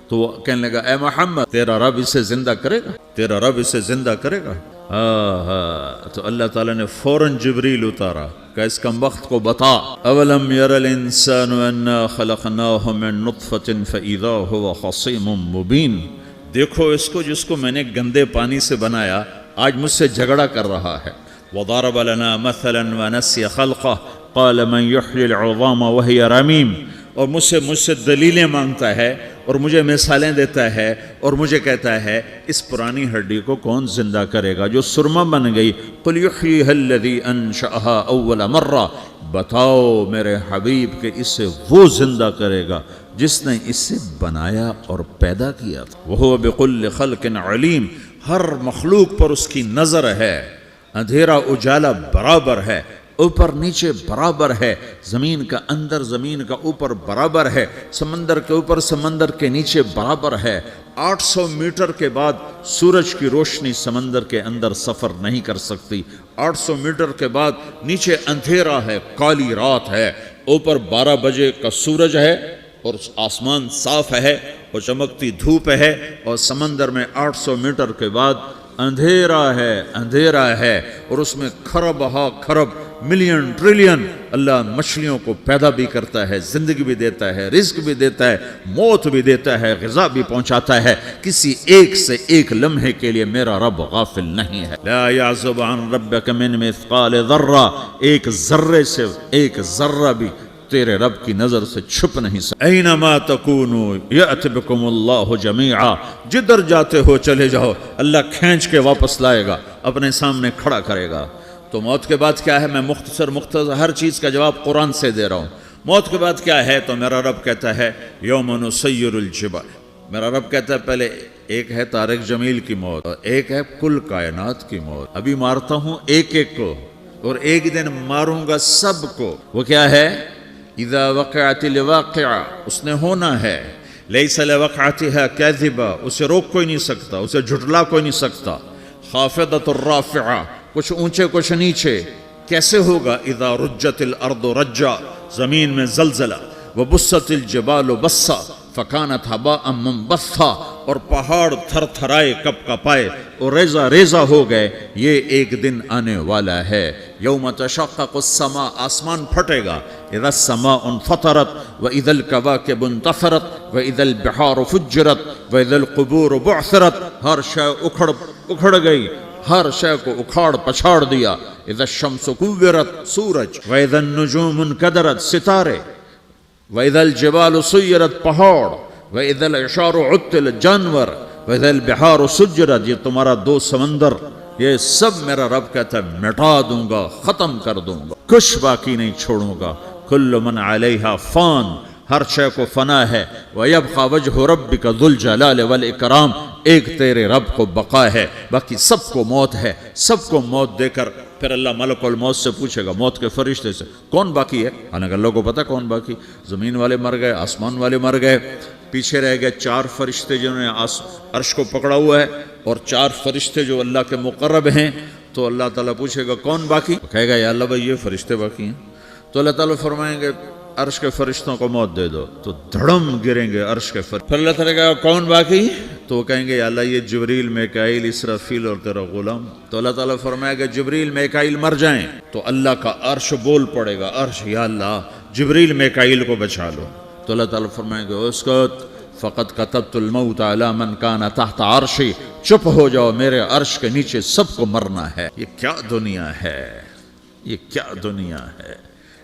تو وہ کہنے لگا اے محمد تیرا رب اسے زندہ کرے گا، تیرا رب اسے زندہ کرے گا؟ تو اللہ تعالیٰ نے فوراً جبریل اتارا کہ اس کم وقت کو بتا، اولم یر الانسان انا خلقناہ من نطفۃ فاذا هو خصیم مبین، دیکھو اس کو جس کو میں نے گندے پانی سے بنایا آج مجھ سے جھگڑا کر رہا ہے۔ وضرب لنا مثلا ونسی خلقہ قال من یحیی العظام وہی رمیم، اور مجھ سے دلیلیں مانگتا ہے اور مجھے مثالیں دیتا ہے اور مجھے کہتا ہے اس پرانی ہڈی کو کون زندہ کرے گا جو سرما بن گئی؟ قل یحییھا الذی انشأھا اول مرہ، بتاؤ میرے حبیب کہ اسے وہ زندہ کرے گا جس نے اسے بنایا اور پیدا کیا تھا۔ وہو بکل خلق علیم، ہر مخلوق پر اس کی نظر ہے، اندھیرا اجالا برابر ہے، اوپر نیچے برابر ہے، زمین کا اندر زمین کا اوپر برابر ہے، سمندر کے اوپر سمندر کے نیچے برابر ہے۔ 800 میٹر کے بعد سورج کی روشنی سمندر کے اندر سفر نہیں کر سکتی، 800 میٹر کے بعد نیچے اندھیرا ہے، کالی رات ہے، اوپر 12 بجے کا سورج ہے اور آسمان صاف ہے اور چمکتی دھوپ ہے، اور سمندر میں 800 میٹر کے بعد اندھیرا ہے اور اس میں کھرب ہا کھرب ملین ٹریلین اللہ مچھلیوں کو پیدا بھی کرتا ہے، زندگی بھی دیتا ہے، رزق بھی دیتا ہے، موت بھی دیتا ہے، غذا بھی پہنچاتا ہے۔ کسی ایک سے ایک لمحے کے لیے میرا رب غافل نہیں ہے۔ لا یعزب عن ربک من مثقال ذرہ، ایک ذرے سے ایک ذرہ بھی تیرے رب کی نظر سے چھپ نہیں سکتا۔ اینما تکونوا یأت بکم اللہ جمیعا، جدھر جاتے ہو چلے جاؤ، اللہ کھینچ کے واپس لائے گا، اپنے سامنے کھڑا کرے گا۔ تو موت کے بعد کیا ہے؟ میں مختصر ہر چیز کا جواب قرآن سے دے رہا ہوں۔ موت کے بعد کیا ہے؟ تو میرا رب کہتا ہے یوم نسیر الجبال، میرا رب کہتا ہے پہلے ایک ہے طارق جمیل کی موت اور ایک ہے کل کائنات کی موت، ابھی مارتا ہوں ایک ایک کو اور ایک دن ماروں گا سب کو۔ وہ کیا ہے؟ اذا وقعت الواقعہ، اس نے ہونا ہے، لیس لوقعتها کاذبہ، اسے روک کوئی نہیں سکتا، اسے جھٹلا کوئی نہیں سکتا۔ خافضۃ الرافعہ، کچھ اونچے کچھ نیچے، کیسے ہوگا؟ اذا رجت الارض رجا، زمین میں زلزلہ، وبست الجبال بسا فکانت ہباء منبثا، اور پہاڑ تھر تھرائے کپ کپائے اور ریزہ ریزہ ہو گئے۔ یہ ایک دن آنے والا ہے، یوم تشقق السماء، آسمان پھٹے گا، اذا السماء انفطرت واذا الکواکب انتثرت واذا البحار فجرت واذا القبور بعثرت، ہر شے اکھڑ گئی، ہر شے کو اکھاڑ پچھاڑ دیا۔ اذا الشمس کورت، سورج، واذا النجوم انکدرت، ستارے، وَإِذَا الْجِبَالُ سُيِّرَتْ پہاڑ، وَإِذَا الْعِشَارُ عُطِّلَتْ جانور، وَإِذَا الْبِحَارُ سُجِّرَتْ، یہ تمہارا دو سمندر، یہ سب میرا رب کہتا ہے مٹا دوں گا، ختم کر دوں گا، کچھ باقی نہیں چھوڑوں گا۔ كُلُّ مَنْ عَلَيْهَا فان، ہر شے کو فنا ہے، وَيَبْقَى وَجْهُ رَبِّكَ ذُو الْجَلَالِ وَالْإِكْرَامِ، ایک تیرے رب کو بقا ہے، باقی سب کو موت ہے۔ سب کو موت دے کر پھر اللہ ملک الموت سے پوچھے گا، موت کے فرشتے سے، کون باقی ہے؟ حالانکہ اللہ کو پتہ کون باقی، زمین والے مر گئے، آسمان والے مر گئے، پیچھے رہ گئے 4 فرشتے جنہوں نے عرش کو پکڑا ہوا ہے، اور 4 فرشتے جو اللہ کے مقرب ہیں۔ تو اللہ تعالیٰ پوچھے گا کون باقی؟ کہے گا یا اللہ بھائی یہ فرشتے باقی ہیں۔ تو اللہ تعالیٰ فرمائیں گے عرش کے فرشتوں کو موت دے دو، تو دھڑم گریں گے عرش کے فرشتے۔ پھر اللہ تعالیٰ کہا کون باقی؟ تو وہ کہیں گے یا اللہ یہ جبریل، میکائیل، اسرافیل اور تیرا غلام۔ تو اللہ تعالیٰ فرمائے گا جبریل میکائیل مر جائیں، تو اللہ کا عرش بول پڑے گا، عرش یا اللہ جبریل میکائیل کو بچا لو۔ تو اللہ تعالیٰ فرمائے گا اسکت فقد کتبت الموت علی من کان تحت عرشی، چپ ہو جاؤ، میرے عرش کے نیچے سب کو مرنا ہے۔ یہ کیا دنیا ہے، یہ کیا دنیا ہے؟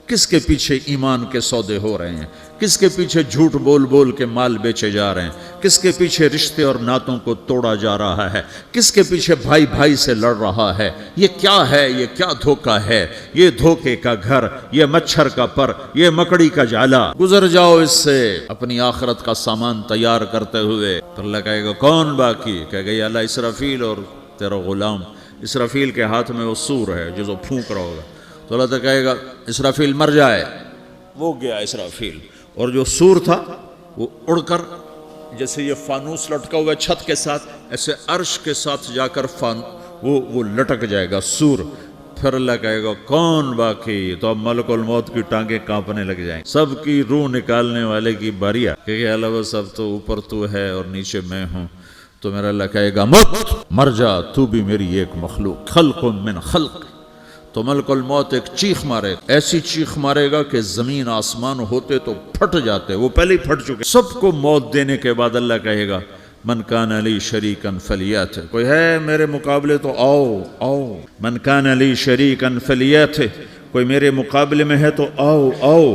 کس کے پیچھے ایمان کے سودے ہو رہے ہیں؟ کس کے پیچھے جھوٹ بول بول کے مال بیچے جا رہے ہیں؟ کس کے پیچھے رشتے اور ناتوں کو توڑا جا رہا ہے؟ کس کے پیچھے بھائی بھائی سے لڑ رہا ہے؟ یہ کیا ہے؟ یہ کیا دھوکہ ہے؟ یہ دھوکے کا گھر، یہ مچھر کا پر، یہ مکڑی کا جالا۔ گزر جاؤ اس سے اپنی آخرت کا سامان تیار کرتے ہوئے۔ تو اللہ کہے گا کون باقی؟ کہے گا یا اللہ اسرافیل اور تیرا غلام۔ اسرافیل کے ہاتھ میں وہ سور ہے جو پھونک رہا ہوگا۔ تو اللہ تعالیٰ کہے گا اسرافیل مر جائے، وہ گیا اسرافیل، اور جو سور تھا وہ اڑ کر جیسے یہ فانوس لٹکا ہوا ہے چھت کے ساتھ، ایسے عرش کے ساتھ جا کر وہ لٹک جائے گا سور۔ پھر اللہ کہے گا کون باقی؟ تو اب ملک الموت کی ٹانگیں کانپنے لگ جائیں، سب کی روح نکالنے والے کی باری آ، کہ اللہ وہ سب تو اوپر تو ہے اور نیچے میں ہوں. تو میرا اللہ کہے گا مت، مر جا، تو بھی میری ایک مخلوق، خلق من خلق. تو ملک الموت ایک چیخ مارے، ایسی چیخ مارے گا کہ زمین آسمان ہوتے تو پھٹ جاتے، وہ پہلے ہی پھٹ چکے. سب کو موت دینے کے بعد اللہ کہے گا من کان لی شریکن فلیات، کوئی ہے میرے مقابلے تو آؤ آؤ. من کان لی شریکن فلیات، کوئی میرے مقابلے میں ہے تو آؤ آؤ.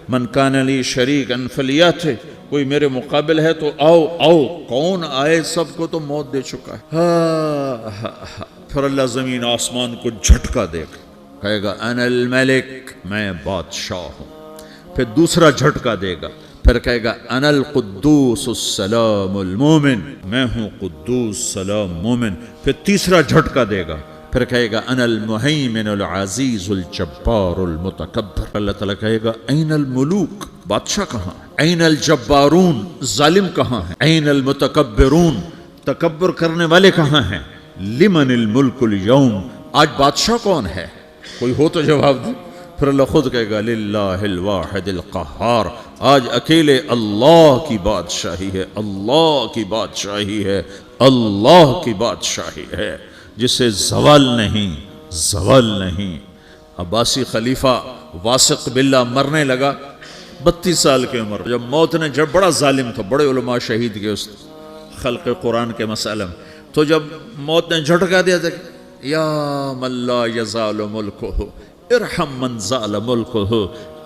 من کان لی شریکن فلیات، کوئی میرے مقابل ہے تو آؤ آؤ. کون آئے؟ سب کو تو موت دے چکا ہے. پھر اللہ زمین آسمان کو جھٹکا دے گا، کہے گا انا الملک، میں بادشاہ ہوں. پھر دوسرا جھٹکا دے گا، پھر کہے گا انا القدوس السلام المومن، میں ہوں قدوس سلام مومن. پھر تیسرا جھٹکا دے گا، پھر کہے گا انا المہیمن العزیز الجبار المتکبر. اللہ تعالیٰ کہے گا این الملوک، بادشاہ کہاں ہے؟ این الجبارون، ظالم کہاں ہے؟ این المتکبرون، تکبر کرنے والے کہاں ہیں؟ لمن الملک اليوم، آج بادشاہ کون ہے؟ کوئی ہو تو جواب دے. پھر اللہ خود کہے گا للہ الواحد القہار، آج اکیلے اللہ کی بادشاہی ہے، اللہ کی بادشاہی ہے، اللہ کی بادشاہی ہے، جسے زوال نہیں، زوال نہیں. عباسی خلیفہ واثق باللہ مرنے لگا، 32 سال کی عمر. جب موت نے، جب بڑا ظالم تھا، بڑے علماء شہید کے اس خلق قرآن کے مسئلہ میں، تو جب موت نے جھٹکا دیا تھا یا من لا یزال ملکہ ارحم من زال ملکہ،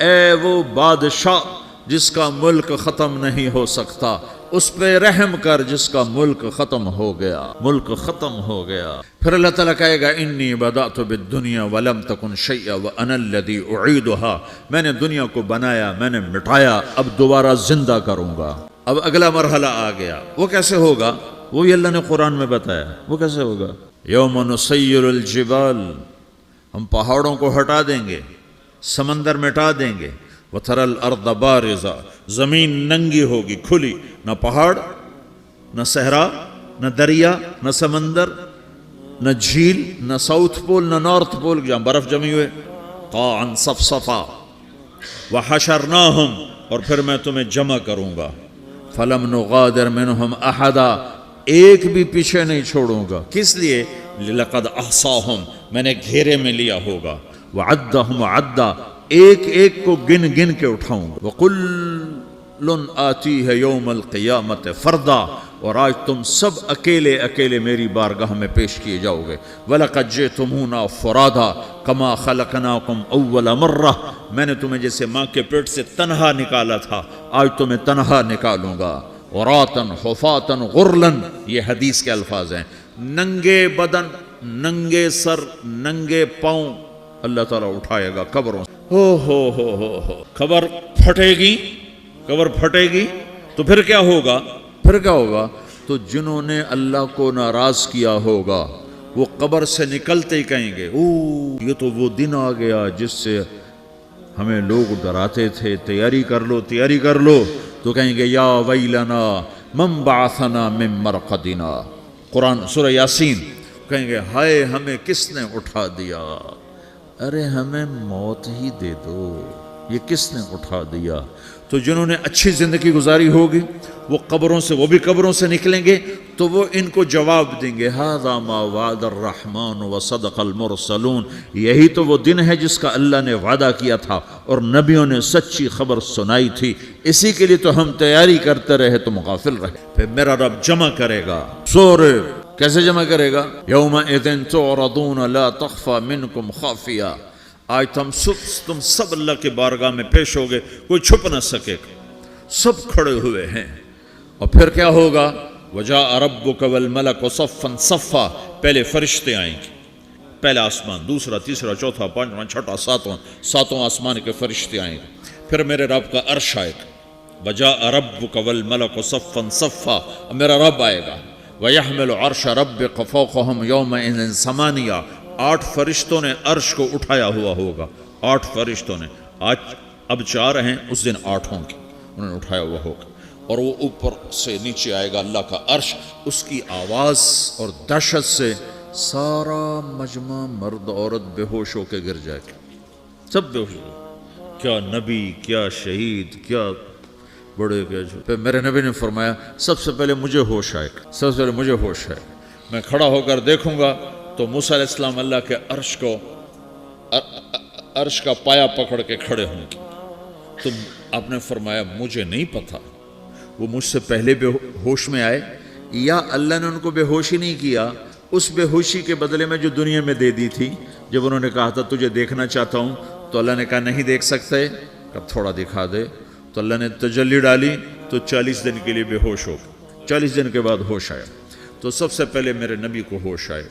اے وہ بادشاہ جس کا ملک ختم نہیں ہو سکتا، اس پہ رحم کر جس کا ملک ختم ہو گیا، ملک ختم ہو گیا. پھر اللہ تعالیٰ کہے گا انی بدأت بالدنیا ولم تکن شیئا وانا الذی اعیدہا، میں نے دنیا کو بنایا، میں نے مٹایا، اب دوبارہ زندہ کروں گا. اب اگلا مرحلہ آ گیا. وہ کیسے ہوگا؟ وہی اللہ نے قرآن میں بتایا. وہ کیسے ہوگا؟ یوم نسیر الجبال، ہم پہاڑوں کو ہٹا دیں گے، سمندر مٹا دیں گے. وتری الارض بارزہ، زمین ننگی ہوگی، کھلی، نہ پہاڑ، نہ صحرا، نہ دریا، نہ سمندر، نہ جھیل، نہ ساؤتھ پول، نہ نارتھ پول جہاں برف جمی ہوئے. قاعا صفصفا وحشرناہم، اور پھر میں تمہیں جمع کروں گا. فلم نغادر منہم احدا، ایک بھی پیچھے نہیں چھوڑوں گا. کس لیے؟ لقد احصاہم، میں نے گھیرے میں لیا ہوگا. وعدہم عدا، ایک ایک کو گن گن کے اٹھاؤں گا. وکل آتیہ یوم القیامت فردا، اور آج تم سب اکیلے اکیلے میری بارگاہ میں پیش کیے جاؤ گے. وَلَقَدْ جِئْتُمُونَا فُرَادًا كَمَا خَلَقْنَاكُمْ أَوَّلَ مَرَّةٍ، میں نے تمہیں جیسے ماں کے پیٹ سے تنہا نکالا تھا، آج تمہیں تنہا نکالوں گا. عُرَاةً حُفَاةً غُرْلًا، یہ حدیث کے الفاظ ہیں. ننگے بدن، ننگے سر، ننگے پاؤں اللہ تعالیٰ اٹھائے گا قبروں سے. ہو قبر پھٹے گی، قبر پھٹے گی تو پھر کیا ہوگا؟ پھر کیا ہوگا؟ تو جنہوں نے اللہ کو ناراض کیا ہوگا وہ قبر سے نکلتے ہی کہیں گے یہ تو وہ دن آ گیا جس سے ہمیں لوگ ڈراتے تھے، تیاری کر لو تیاری کر لو. تو کہیں گے یا ویلنا من بعثنا من مرقدنا، قرآن سورہ یاسین. کہیں گے ہائے ہمیں کس نے اٹھا دیا، ارے ہمیں موت ہی دے دو، یہ کس نے اٹھا دیا. تو جنہوں نے اچھی زندگی گزاری ہوگی وہ قبروں سے، وہ بھی قبروں سے نکلیں گے تو وہ ان کو جواب دیں گے ھذا ما وعد الرحمن وصدق المرسلون، یہی تو وہ دن ہے جس کا اللہ نے وعدہ کیا تھا اور نبیوں نے سچی خبر سنائی تھی، اسی کے لیے تو ہم تیاری کرتے رہے تم غافل رہے. پھر میرا رب جمع کرے گا. سورہ کیسے جمع کرے گا؟ یومئذ تعرضون لا تخفى منکم خافیہ، آج تم سب اللہ کے بارگاہ میں پیش ہوگے، کوئی چھپ نہ سکے، سب کھڑے ہوئے ہیں. اور پھر کیا ہوگا؟ وجاء ربک والملک صفا صفا، پہلے فرشتے آئیں گے، پہلا آسمان، دوسرا، تیسرا، چوتھا، پانچواں، چھٹا، ساتواں آسمان کے فرشتے آئیں گے. پھر میرے رب کا عرش آئے گا. وجاء ربک والملک صفا صفا، میرا رب آئے گا. وَيَحْمِلُ عَرْشَ رَبِّكَ فَوْقَهُمْ يَوْمَئِذٍ ثَمَانِيَةٌ، 8 فرشتوں نے عرش کو اٹھایا ہوا ہوگا. 8 فرشتوں نے، آج اب 4 ہیں، اس دن 8 ہوں گے، انہوں نے اٹھایا ہوا ہوگا. اور وہ اوپر سے نیچے آئے گا اللہ کا عرش، اس کی آواز اور دہشت سے سارا مجمع مرد عورت بے ہوش ہو کے گر جائے گا، سب بے ہوش ہو، کیا نبی، کیا شہید، کیا بڑے کیا جو۔ پھر میرے نبی نے فرمایا سب سے پہلے مجھے ہوش آئے گا، سب سے پہلے مجھے ہوش آئے گا، میں کھڑا ہو کر دیکھوں گا تو موسیٰ علیہ السلام اللہ کے عرش کا پایا پکڑ کے کھڑے ہوں گے۔ تو آپ نے فرمایا مجھے نہیں پتا وہ مجھ سے پہلے بے ہوش میں آئے یا اللہ نے ان کو بے ہوشی نہیں کیا، اس بے ہوشی کے بدلے میں جو دنیا میں دے دی تھی، جب انہوں نے کہا تھا تجھے دیکھنا چاہتا ہوں تو اللہ نے کہا نہیں دیکھ سکتے، کب تھوڑا دکھا دے، تو اللہ نے تجلی ڈالی تو 40 دن کے لیے بے ہوش ہو گئے، 40 دن کے بعد ہوش آیا۔ تو سب سے پہلے میرے نبی کو ہوش آئے،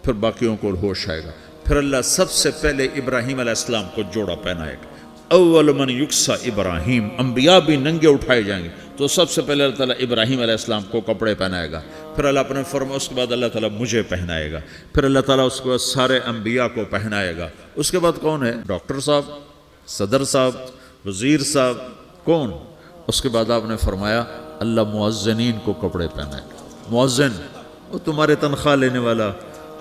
پھر باقیوں کو ہوش آئے گا، پھر اللہ سب سے پہلے ابراہیم علیہ السلام کو جوڑا پہنائے گا۔ اول من یکسا ابراہیم، انبیاء بھی ننگے اٹھائے جائیں گے، تو سب سے پہلے اللہ تعالیٰ ابراہیم علیہ السلام کو کپڑے پہنائے گا، پھر اللہ اپنے فرما، اس کے بعد اللہ تعالیٰ مجھے پہنائے گا، پھر اللہ تعالیٰ اس کے بعد سارے انبیاء کو پہنائے گا۔ اس کے بعد کون ہے؟ ڈاکٹر صاحب، صدر صاحب، وزیر صاحب، کون؟ اس کے بعد آپ نے فرمایا اللہ مؤذنین کو کپڑے پہنائے گا۔ مؤذن وہ تمہارے تنخواہ لینے والا،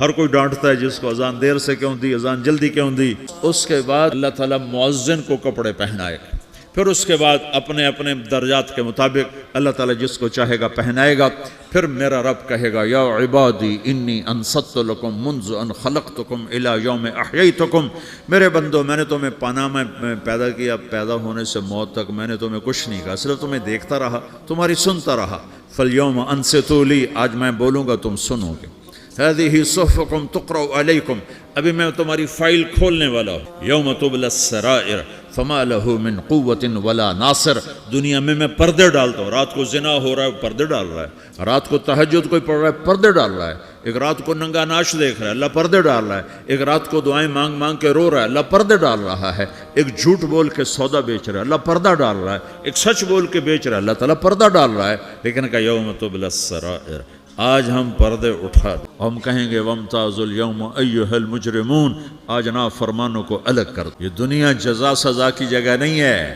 ہر کوئی ڈانٹتا ہے جس کو اذان دیر سے کیوں دی، اذان جلدی کیوں دی۔ اس کے بعد اللہ تعالیٰ مؤذن کو کپڑے پہنائے گا، پھر اس کے بعد اپنے اپنے درجات کے مطابق اللہ تعالیٰ جس کو چاہے گا پہنائے گا۔ پھر میرا رب کہے گا یا عبادی انی انصت لکم منذ ان خلقتکم الی یوم احییتکم، میرے بندو میں نے تمہیں پاناما میں پیدا کیا، پیدا ہونے سے موت تک میں نے تمہیں کچھ نہیں کہا، صرف تمہیں دیکھتا رہا، تمہاری سنتا رہا۔ فالیوم انصتوا لی، آج میں بولوں گا تم سنو گے۔ هذه صحفكم تقرأ عليكم، ابھی میں تمہاری فائل کھولنے والا ہوں۔ یوم تبلی السرائر فما له من قوت ولا ناصر، دنیا میں پردے ڈالتا ہوں، رات کو زنا ہو رہا ہے پردے ڈال رہا ہے، رات کو تہجد کوئی پڑھ رہا ہے پردے ڈال رہا ہے، ایک رات کو ننگا ناچ دیکھ رہا ہے اللہ پردے ڈال رہا ہے، ایک رات کو دعائیں مانگ مانگ کے رو رہا ہے اللہ پردے ڈال رہا ہے، ایک جھوٹ بول کے سودا بیچ رہا ہے اللہ پردہ ڈال رہا ہے، ایک سچ بول کے بیچ رہا ہے اللہ تعالیٰ پردہ ڈال رہا ہے۔ لیکن کہ یوم تبلی السرائر، آج ہم پردے اٹھا دیں، ہم کہیں گے وامتازوا اليوم ایھا المجرمون، آج نافرمانوں کو الگ کر دو۔ یہ دنیا جزا سزا کی جگہ نہیں ہے،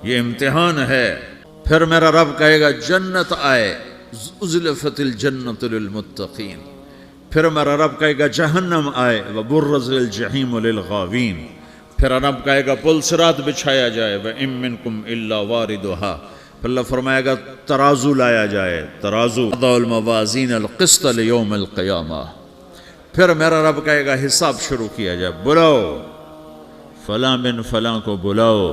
یہ امتحان ہے۔ پھر میرا رب کہے گا جنت آئے، ازلفت الجنت للمتقین، پھر میرا رب کہے گا جہنم آئے، وبرزت الجحیم للغاوین، پھر رب کہے گا پل صراط بچھایا جائے، وَإِن مِّنكُمْ إِلَّا وَارِدُهَا، پھر اللہ فرمائے گا ترازو لایا جائے، ترازو، وَضَعُ الْمَوَازِينَ الْقِسْطَ لِيَوْمِ الْقِيَامَةِ، پھر میرا رب کہے گا حساب شروع کیا جائے، بلاؤ فلاں بن فلاں کو بلاؤ،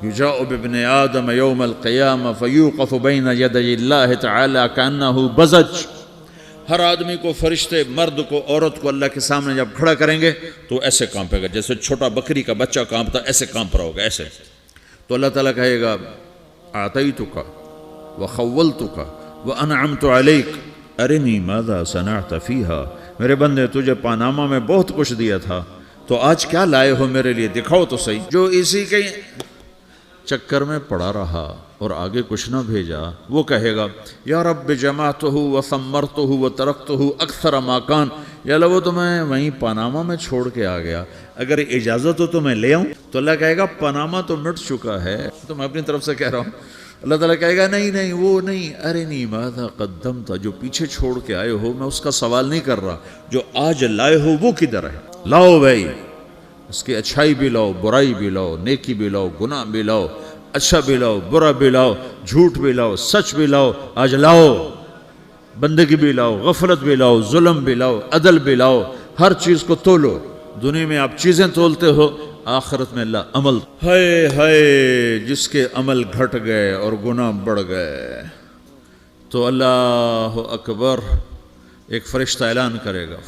یجاء بابن آدم یوم القیامہ فیوقف بین یدی اللہ تعالی کأنہ بزج، ہر آدمی کو، فرشتے، مرد کو، عورت کو اللہ کے سامنے جب کھڑا کریں گے تو ایسے کانپے گا جیسے چھوٹا بکری کا بچہ کانپتا، ایسے کانپ رہا ہوگا ایسے۔ تو اللہ تعالیٰ کہے گا اعطیتک وخولتک وانعمت علیک ارنی ماذا صنعت فیہا، میرے بندے تجھے پاناما میں بہت کچھ دیا تھا تو آج کیا لائے ہو میرے لیے، دکھاؤ تو صحیح۔ جو اسی کے چکر میں پڑا رہا اور آگے کچھ نہ بھیجا، وہ کہے گا یا رب جمعتہ وثمرتہ وترکتہ اکثر ما کان، یا اللہ وہ تو میں وہیں پاناما میں چھوڑ کے آ گیا، اگر اجازت ہو تو میں لے آؤں؟ تو اللہ کہے گا پاناما تو مٹ چکا ہے، تو میں اپنی طرف سے کہہ رہا ہوں۔ اللہ تعالیٰ کہے گا نہیں نہیں وہ نہیں، ارنی ماذا قدمت، جو پیچھے چھوڑ کے آئے ہو میں اس کا سوال نہیں کر رہا، جو آج لائے ہو وہ کدھر ہے، لاؤ بھائی، اس کی اچھائی بھی لاؤ، برائی بھی لاؤ، نیکی بھی لاؤ، گناہ بھی لاؤ، اچھا بھی لاؤ، برا بھی لاؤ، جھوٹ بھی لاؤ، سچ بھی لاؤ، آج لاؤ، بندگی بھی لاؤ، غفلت بھی لاؤ، ظلم بھی لاؤ، عدل بھی لاؤ، ہر چیز کو تولو۔ دنیا میں آپ چیزیں تولتے ہو، آخرت میں اللہ عمل، ہائے ہائے جس کے عمل گھٹ گئے اور گناہ بڑھ گئے تو اللہ اکبر، ایک فرشتہ اعلان کرے گا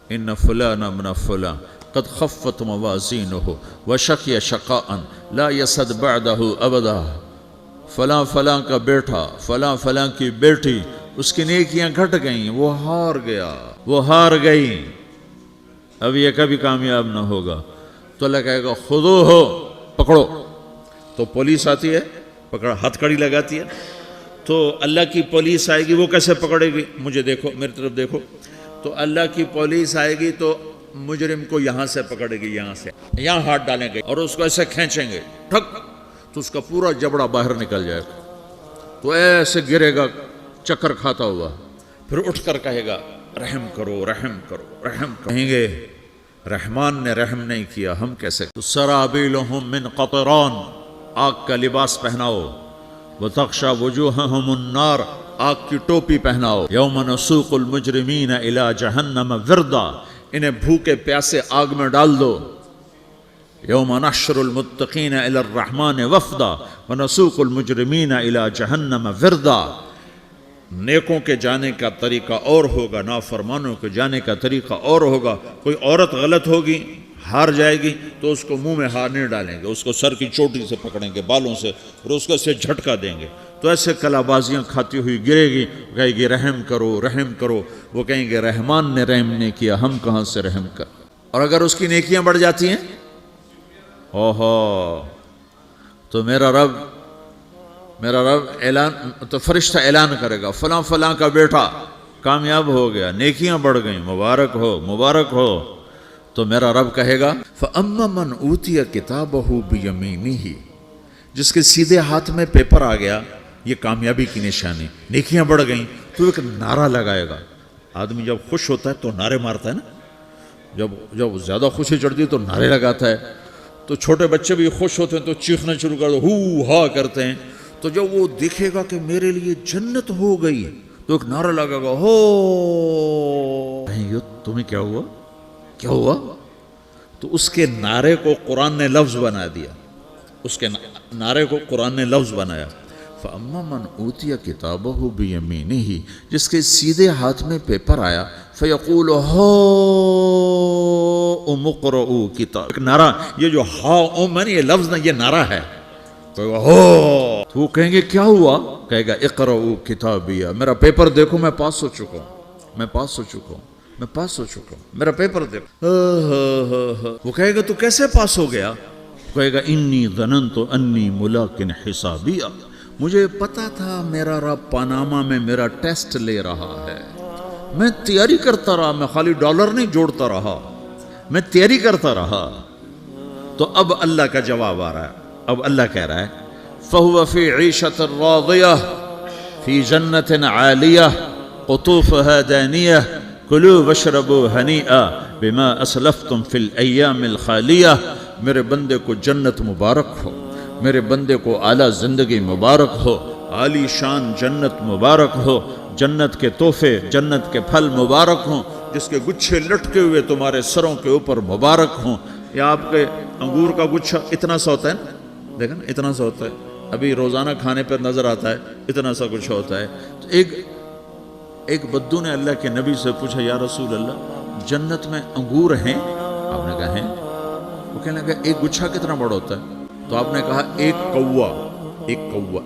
ان فلان ابن فلان قد خفت موازینہ وشقی شقاء لا یسد بعدہ ابدا، فلاں فلاں کا بیٹا، فلاں فلاں کی بیٹی، اس کی نیکیاں گھٹ گئیں، وہ ہار گیا، وہ ہار گئی، اب یہ کبھی کامیاب نہ ہوگا۔ تو اللہ کہے گا خودو ہو، پکڑو، تو پولیس آتی ہے، پکڑ ہتھ کڑی لگاتی ہے، تو اللہ کی پولیس آئے گی، وہ کیسے پکڑے گی؟ مجھے دیکھو، میری طرف دیکھو، تو اللہ کی پولیس آئے گی تو مجرم کو یہاں سے پکڑے گی، یہاں سے یہاں ہاتھ ڈالیں گے اور اس کو ایسے کھینچیں گے، ٹھک، تو اس کا پورا جبڑا باہر نکل جائے گا، تو ایسے گرے گا چکر کھاتا ہوا، پھر اٹھ کر کہے گا رحم کرو رحم کرو رحم کرو. کہیں گے رحمان نے رحم نہیں کیا ہم کیسے؟ تو سرابیلہم من قطران، آگ کا لباس پہناؤ. وتغشا وجوہہم النار، آگ کی ٹوپی پہناؤ. یوم نسوق المجرمین الی جہنم وردا، انہیں بھوکے پیاسے آگ میں ڈال دو. یوم نحشر المتقین الی الرحمن وفدا ونسوق المجرمین الی جہنم وردا. نیکوں کے جانے کا طریقہ اور ہوگا، نافرمانوں کے جانے کا طریقہ اور ہوگا. کوئی عورت غلط ہوگی، ہار جائے گی تو اس کو منہ میں ہار نہیں ڈالیں گے، اس کو سر کی چوٹی سے پکڑیں گے، بالوں سے، اور اس کو سے جھٹکا دیں گے. تو ایسے کلا بازیاں کھاتی ہوئی گرے گی، کہے گی رحم کرو رحم کرو. وہ کہیں گے رحمان نے رحم نہیں کیا ہم کہاں سے رحم کر. اور اگر اس کی نیکیاں بڑھ جاتی ہیں، اوہو، تو میرا رب اعلان، تو فرشتہ اعلان کرے گا فلاں فلاں کا بیٹا کامیاب ہو گیا، نیکیاں بڑھ گئیں، مبارک ہو مبارک ہو. تو میرا رب کہے گا فَأَمَّا مَنْ أُوتِيَ كِتَابَهُ بِيَمِينِهِ، جس کے سیدھے ہاتھ میں پیپر آ گیا، یہ کامیابی کی نشانی، نیکیاں بڑھ گئیں. تو ایک نعرہ لگائے گا. آدمی جب خوش ہوتا ہے تو نعرے مارتا ہے نا، جب زیادہ خوشی چڑھتی ہے تو نعرے لگاتا ہے. تو چھوٹے بچے بھی خوش ہوتے ہیں تو چیخنا شروع کر دو، ہو ہا کرتے ہیں. تو جب وہ دیکھے گا کہ میرے لیے جنت ہو گئی تو ایک نعرہ لگے گا، ہو. تمہیں کیا ہوا کیا ہوا؟ تو اس کے نعرے کو قرآن نے لفظ بنا دیا، اس کے نعرے کو قرآن نے لفظ بنایا. فَأَمَّا مَنْ أُوتِيَ كِتَابَهُ بِيَمِينِهِ، جس کے سیدھے ہاتھ میں پیپر آیا، فَيَقُولُ هَاؤْمُ اقْرَءُوا کتاب. ایک نعرہ، یہ جو ہاؤم ہے نا، یہ لفظ نہ، یہ نعرہ ہے. تو وہ کہیں گے کیا ہوا؟ کہے گا اقرؤوا کتابیہ، میرا پیپر دیکھو، میں پاس ہو چکا ہوں، میں پاس ہو چکا ہوں، میں پاس ہو چکا ہوں، میرا پیپر دیکھو. وہ کہے گا تو کیسے پاس ہو گیا؟ کہے گا انی ظننت انی ملاق حسابیہ، مجھے پتا تھا میرا رب پاناما میں میرا ٹیسٹ لے رہا ہے. میں تیاری کرتا رہا، میں خالی ڈالر نہیں جوڑتا رہا، میں تیاری کرتا رہا. تو اب اللہ کا جواب آ رہا ہے. اب اللہ کہہ رہا ہے فَهُوَ فِي عِيشَةٍ رَاضِيَةٍ فِي جَنَّةٍ عَالِيَةٍ قُطُوفُهَا دَانِيَةٌ كُلُوا وَاشْرَبُوا هَنِيئًا بِمَا أَسْلَفْتُمْ فِي الْأَيَّامِ الْخَالِيَةِ. میرے بندے کو جنت مبارک ہو، میرے بندے کو اعلیٰ زندگی مبارک ہو، عالی شان جنت مبارک ہو، جنت کے تحفے، جنت کے پھل مبارک ہوں، جس کے گچھے لٹکے ہوئے تمہارے سروں کے اوپر مبارک ہوں. یا آپ کے انگور کا گچھا اتنا سا ہوتا ہے نا، دیکھیں اتنا سا ہوتا ہے، ابھی روزانہ کھانے پر نظر آتا ہے، اتنا سا کچھ ہوتا ہے. تو ایک بدو نے اللہ کے نبی سے پوچھا یا رسول اللہ جنت میں انگور ہیں؟ آپ نے کہا ہیں. وہ کہنے لگا ایک گچھا کتنا بڑا ہوتا ہے؟ تو آپ نے کہا ایک کوا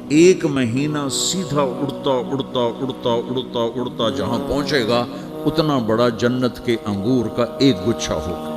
ایک مہینہ سیدھا اڑتا اڑتا اڑتا اڑتا اڑتا جہاں پہنچے گا اتنا بڑا جنت کے انگور کا ایک گچھا ہوگا.